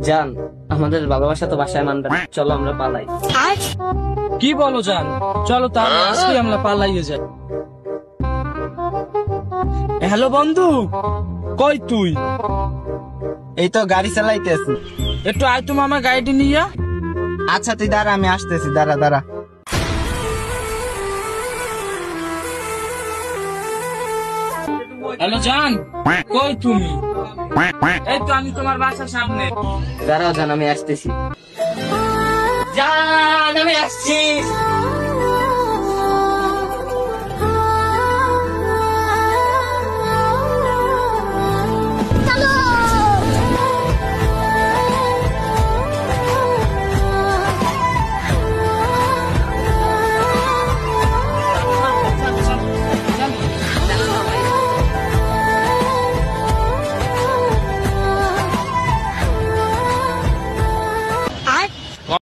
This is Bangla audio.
জান, আমাদের ভালোবাসা তো বাসায় মানবে না, চলো আমরা পালাই। কি বলো জান? চলো তাহলে আজকে আমরা পালাইয়ে যাই। হ্যালো বন্ধু, কই তুই? এই তো গাড়ি চালাইতেছি। একটু আয় তুমি আমার গাড়িটি নিয়ে। আচ্ছা তুই দাঁড়া, আমি আসতেছি, দাঁড়া দাঁড়া। হ্যালো জান, কই তুমি? এই তো আমি তোমার বাসার সামনে। দাঁড়াও জান, আমি আসতেছি। জান, আমি আসছি।